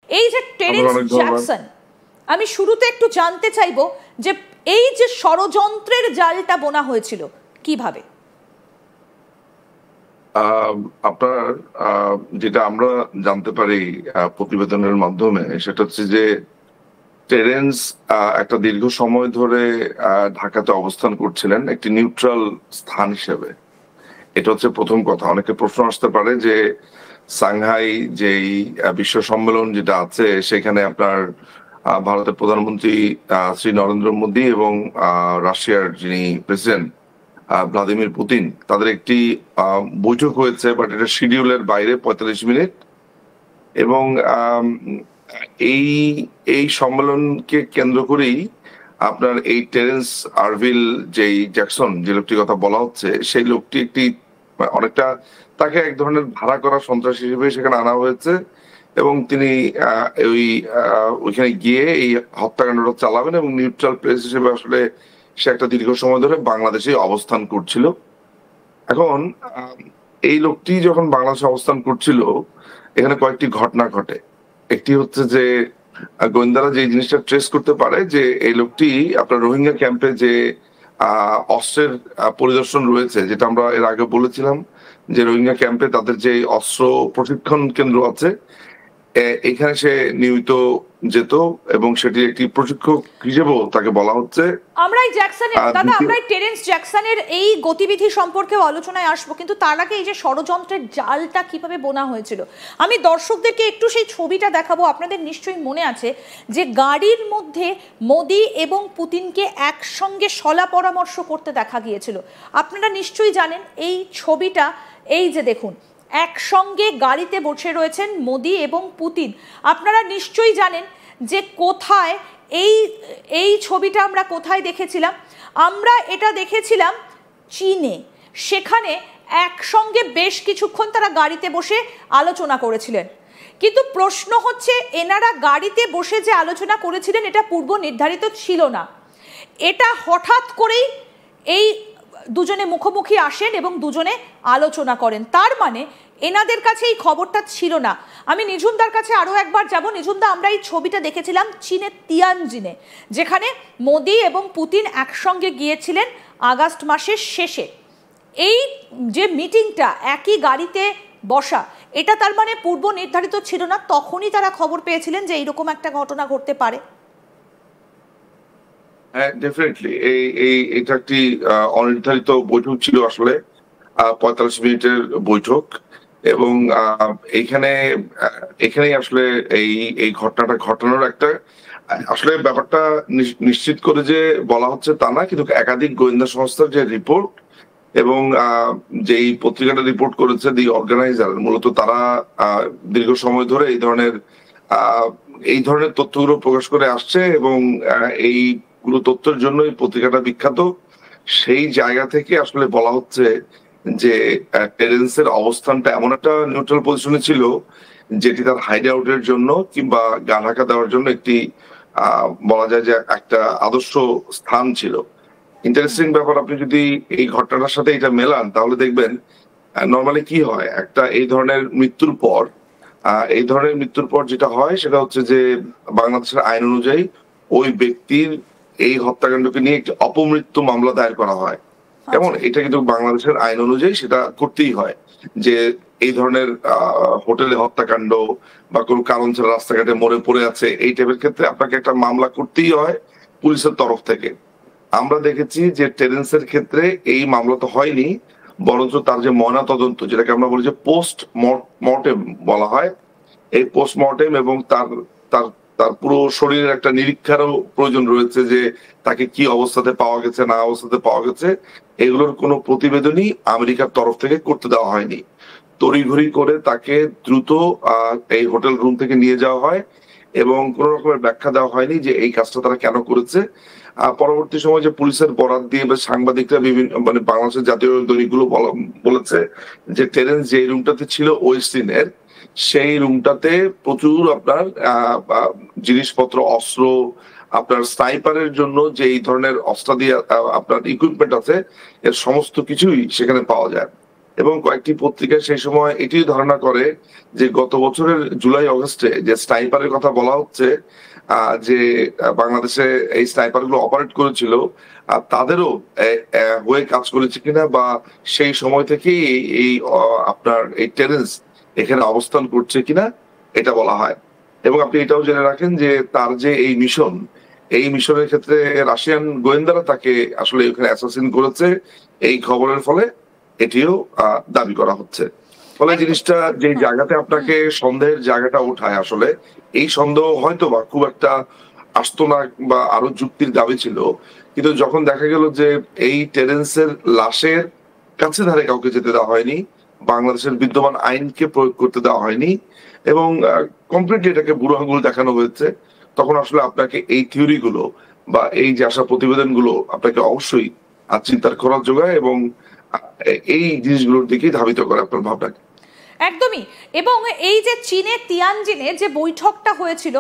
এই যে Terence Jackson, আমি শুরুতে একটু জানতে চাইবো যে এই যে ষড়যন্ত্রের জালটা বোনা হয়েছিল কিভাবে? আপনার যেটা আমরা জানতে পারি প্রতিবেদনের মাধ্যমে, সেটা হচ্ছে যে টেরেন্স একটা দীর্ঘ সময় ধরে ঢাকাতে অবস্থান করছিলেন একটি নিউট্রাল স্থান হিসেবে। এটা হচ্ছে প্রথম কথা। অনেকে প্রশ্ন আসতে পারে যে সাংহাই যেই বিশ্ব সম্মেলন যেটা আছে সেখানে আপনার ভারতের প্রধানমন্ত্রী শ্রী নরেন্দ্র মোদী এবং রাশিয়ার যিনি প্রেসিডেন্ট ভ্লাদিমির পুতিন, তাদের একটি বৈঠক হয়েছে, বাট এটা শিডিউলের বাইরে 45 মিনিট। এবং এই এই সম্মেলনকে কেন্দ্র করেই আপনার এই টেরেন্স আরভিল যেই জ্যাকসন, যে লোকটির কথা বলা হচ্ছে, সেই লোকটি একটি অনেকটা তাকে এক ধরনের ভাড়া করা সন্ত্রাসী হিসেবে সেখানে আনা হয়েছে এবং তিনি ওইখানে গিয়ে এই হত্যাকাণ্ডটা চালাবেন এবং নিউট্রাল প্লেস হিসেবে আসলে সে একটা দীর্ঘ সময় ধরে বাংলাদেশে অবস্থান করছিল। এখন এই লোকটি যখন বাংলাদেশে অবস্থান করছিল, এখানে কয়েকটি ঘটনা ঘটে। একটি হচ্ছে যে গোয়েন্দারা যে জিনিসটা ট্রেস করতে পারে যে এই লোকটি আপনার রোহিঙ্গা ক্যাম্পে যে অস্ত্রের পরিদর্শন রয়েছে, যেটা আমরা এর আগে বলেছিলাম যে রোহিঙ্গা ক্যাম্পে তাদের যে অস্ত্র প্রশিক্ষণ কেন্দ্র আছে, এখানে সে নিয়মিত যেত এবং সেটি একটি প্রশিক্ষক হিসেবেও তাকে বলা হচ্ছে। আমরা এই জ্যাকসনের দাদা, আমরা টেরেন্স জ্যাকসনের এই গতিবিধি সম্পর্কে আলোচনায় আসবো, কিন্তু তার আগে এই যে ষড়যন্ত্রের জালটা কিভাবে বোনা হয়েছিল, আমি দর্শকদেরকে একটু সেই ছবিটা দেখাবো। আপনাদের নিশ্চয়ই মনে আছে যে গাড়ির মধ্যে মোদি এবং পুতিনকে একসঙ্গে সলা পরামর্শ করতে দেখা গিয়েছিল। আপনারা নিশ্চয়ই জানেন এই ছবিটা। এই যে দেখুন, একসঙ্গে গাড়িতে বসে রয়েছেন মোদি এবং পুতিন। আপনারা নিশ্চয়ই জানেন যে কোথায় এই ছবিটা আমরা কোথায় দেখেছিলাম? আমরা এটা দেখেছিলাম চীনে। সেখানে একসঙ্গে বেশ কিছুক্ষণ তারা গাড়িতে বসে আলোচনা করেছিলেন। কিন্তু প্রশ্ন হচ্ছে, এনারা গাড়িতে বসে যে আলোচনা করেছিলেন এটা পূর্ব নির্ধারিত ছিল না। এটা হঠাৎ করেই এই দুজনে মুখোমুখি আসেন এবং দুজনে আলোচনা করেন। তার মানে এনাদের কাছে এই খবরটা ছিল না। আমি নিঝুমদার কাছে আরও একবার যাব। নিঝুমদা, আমরা এই ছবিটা দেখেছিলাম চীনের তিয়ানজিনে, যেখানে মোদি এবং পুতিন একসঙ্গে গিয়েছিলেন আগস্ট মাসের শেষে। এই যে মিটিংটা, একই গাড়িতে বসা, এটা তার মানে পূর্ব নির্ধারিত ছিল না, তখনই তারা খবর পেয়েছিলেন যে এইরকম একটা ঘটনা ঘটতে পারে। হ্যাঁ, ডেফিনেটলি এটা একটি অনির্ধারিত বৈঠক ছিল আসলে, 45 মিনিটের বৈঠক। এবং এখানেই আসলে এই ঘটনাটা ঘটানোর একটা আসলে ব্যাপারটা নিশ্চিত করে যে বলা হচ্ছে তা না, কিন্তু একাধিক গোয়েন্দা সংস্থার যে রিপোর্ট এবং যেই পত্রিকাটা রিপোর্ট করেছে দি অর্গানাইজার, মূলত তারা দীর্ঘ সময় ধরে এই ধরনের তথ্যগুলো প্রকাশ করে আসছে এবং এইগুলো তথ্যের জন্য এই পত্রিকাটা বিখ্যাত। সেই জায়গা থেকে আসলে বলা হচ্ছে যে টেরেন্সের অবস্থানটা এমন একটা নিউট্রাল পজিশনে ছিল যেটি তার হাইড আউটের জন্য কিংবা গা ঢাকা দেওয়ার জন্য একটি বলা যায় যে একটা আদর্শ স্থান ছিল। ইন্টারেস্টিং ব্যাপার, আপনি যদি এই ঘটনাটার সাথে এটা মেলান তাহলে দেখবেন নর্মালি কি হয়, একটা এই ধরনের মৃত্যুর পর যেটা হয় সেটা হচ্ছে যে বাংলাদেশের আইন অনুযায়ী ওই ব্যক্তির এই হত্যাকাণ্ডকে নিয়ে একটি অপমৃত্যু মামলা দায়ের করা হয়। যেমন এটা কিন্তু বাংলাদেশের আইন অনুযায়ী সেটা করতেই হয়, যে এই ধরনের হোটেলে হত্যাকাণ্ড বা কোনো কারণ ছাড়া রাস্তাঘাটে মরে পড়ে আছে, এই টাইপের ক্ষেত্রে আপনাকে একটা মামলা করতেই হয় পুলিশের তরফ থেকে। আমরা দেখেছি যে টেরেন্সের ক্ষেত্রে এই মামলা তো হয়নি, বরঞ্চ তার যে ময়না তদন্ত, যেটাকে আমরা বলি যে পোস্ট মর্টেম বলা হয়, এই পোস্ট মর্টেম এবং তার পুরো শরীরের একটা নিরীক্ষারও প্রয়োজন রয়েছে, যে তাকে কি অবস্থাতে পাওয়া গেছে না অবস্থাতে পাওয়া গেছে, এগুলোর কোনো প্রতিবেদনই আমেরিকার তরফ থেকে করতে দেওয়া হয়নি। তড়িঘড়ি করে তাকে দ্রুত এই হোটেল রুম থেকে নিয়ে যাওয়া হয় এবং কোনো রকমের ব্যাখ্যা দেওয়া হয়নি যে এই কাজটা তারা কেন করেছে। পরবর্তী সময় যে পুলিশের বরাত দিয়ে বা সাংবাদিকরা বিভিন্ন বাংলাদেশের জাতীয় দৈনিকগুলো বলেছে যে টেরেন্স যে রুমটাতে ছিল ওয়েস্টিনের, সেই রুমটাতে প্রচুর আপনার জিনিসপত্র, অস্ত্র, আপনার স্নাইপারের জন্য যে এই ধরনের অস্ত্র দিয়ে আপনার ইকুইপমেন্ট আছে, এর সমস্ত কিছুই সেখানে পাওয়া যায়। এবং কয়েকটি পত্রিকা সেই সময় এটি ধারণা করে যে গত বছরের জুলাই অগস্টে যে স্নাইপারের কথা বলা হচ্ছে, যে বাংলাদেশে এই স্নাইপার গুলো অপারেট করেছিল, তাদেরও হয়ে কাজ করেছে কিনা, বা সেই সময় থেকেই এই আপনার এই টেরেন্স এখানে অবস্থান করছে কিনা এটা বলা হয়। এবং আপনি এটাও জেনে রাখেন যে তার যে এই মিশন, এই মিশনের ক্ষেত্রে রাশিয়ান গোয়েন্দারা তাকে আসলে এখানে অ্যাসাসিন করেছে এই খবরের ফলে এটিও দাবি করা হচ্ছে। ফলে জিনিসটা যে জায়গাতে আপনাকে সন্দেহের জায়গাটা ওঠায়, আসলে এই সন্দেহ হয়তো বা খুব একটা আসতো না বা আরো যুক্তির দাবি ছিল, কিন্তু যখন দেখা গেল যে এই টেরেন্সের লাশের কাছে ধারে কাউকে যেতে দেওয়া হয়নি, বাংলাদেশের বিদ্যমান আইনকে প্রয়োগ করতে দেওয়া হয়নি, এবং কমপ্লিটলি এটাকে বুড়ো আঙুল দেখানো হয়েছে, তখন আসলে আপনাকে এই থিওরি গুলো বা এই যে আসা প্রতিবেদন গুলো আপনাকে অবশ্যই চিন্তার খোরাক যোগায় এবং এই জিনিসগুলোর দিকেই ধাবিত করে আপনার ভাবনাকে। একদমই। এবং এই যে চীনে তিয়ানজিনে যে বৈঠকটা হয়েছিল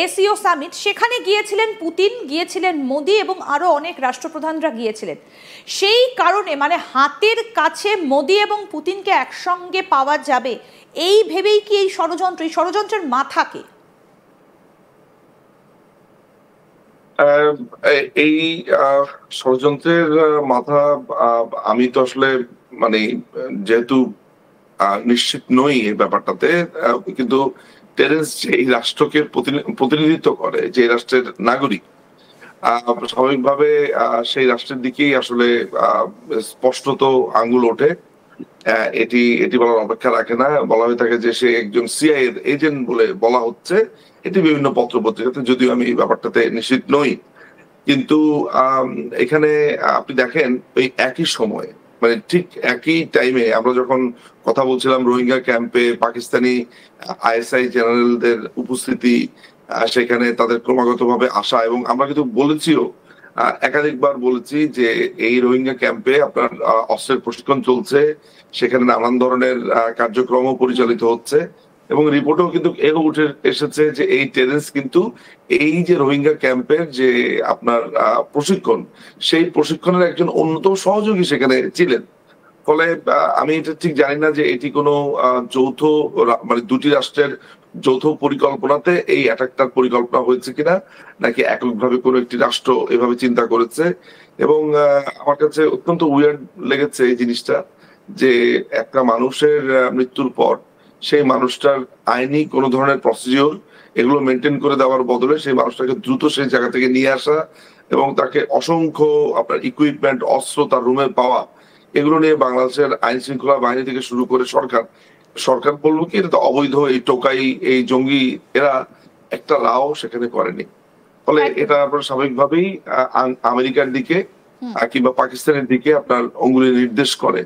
এসিও সামিট, সেখানে গিয়েছিলেন পুতিন, গিয়েছিলেন মোদি এবং আরো অনেক রাষ্ট্রপ্রধানরা গিয়েছিলেন। সেই কারণে মানে হাতের কাছে মোদি এবং পুতিনকে একসঙ্গে পাওয়া যাবে এই ভেবেই কি এই ষড়যন্ত্রের মাথাকে? এই ষড়যন্ত্রের মাথা আমি তো আসলে মানে যেহেতু নিশ্চিত নই এই ব্যাপারটাতে, কিন্তু টেরেন্স যে এই রাষ্ট্রকে প্রতিনিধিত্ব করে, যে রাষ্ট্রের নাগরিক, স্বাভাবিকভাবে সেই রাষ্ট্রের দিকেই আসলে স্পষ্টত আঙ্গুল ওঠে। এটি এটি বলার অপেক্ষা রাখে না। বলা হয়ে থাকে যে সে একজন সিআইএ এজেন্ট বলে বলা হচ্ছে, এটি বিভিন্ন পত্র পত্রিকাতে, যদিও আমি এই ব্যাপারটাতে নিশ্চিত নই। কিন্তু এখানে আপনি দেখেন ওই একই সময়ে, মানে ঠিক একই টাইমে আমরা যখন কথা বলছিলাম রোহিঙ্গা ক্যাম্পে পাকিস্তানি আইএসআই জেনারেলদের উপস্থিতি, সেখানে তাদের ক্রমাগতভাবে আসা, এবং আমরা কিন্তু বলেছিও, একাধিকবার বলেছি যে এই রোহিঙ্গা ক্যাম্পে আপনার অস্ত্রের প্রশিক্ষণ চলছে, সেখানে নানান ধরনের কার্যক্রম পরিচালিত হচ্ছে, এবং রিপোর্টেও কিন্তু এও উঠে এসেছে যে এই টেরেন্স কিন্তু এই যে রোহিঙ্গা ক্যাম্পের যে আপনার প্রশিক্ষণ, সেই প্রশিক্ষণের একজন অন্যতম সহযোগী সেখানে ছিলেন। ফলে আমি এটা ঠিক জানি না যে এটি কোনো যৌথ মানে দুটি রাষ্ট্রের যৌথ পরিকল্পনাতে এই অ্যাটাকটার পরিকল্পনা হয়েছে কিনা, নাকি এককভাবে কোনো একটি রাষ্ট্র এভাবে চিন্তা করেছে। এবং আমার কাছে অত্যন্ত উইয়ার্ড লেগেছে এই জিনিসটা, যে একটা মানুষের মৃত্যুর পর সেই মানুষটার আইনি কোনো ধরনের প্রসিডিওর এগুলো মেনটেন করে দেওয়ার বদলে সেই মানুষটাকে দ্রুত সেই জায়গা থেকে নিয়ে আসা এবং তাকে অসংখ্য আপনার ইকুইপমেন্ট, অস্ত্র তার রুমে পাওয়া, এগুলো নিয়ে বাংলাদেশের আইন শৃঙ্খলা বাহিনী থেকে শুরু করে সরকার বলবো কি, এটা তো অবৈধ, এই টোকাই, এই জঙ্গি, এরা একটা রাও সেখানে করেনি। ফলে এটা আপনার স্বাভাবিকভাবেই আমেরিকার দিকে কিংবা পাকিস্তানের দিকে আপনার অঙ্গুলি নির্দেশ করে।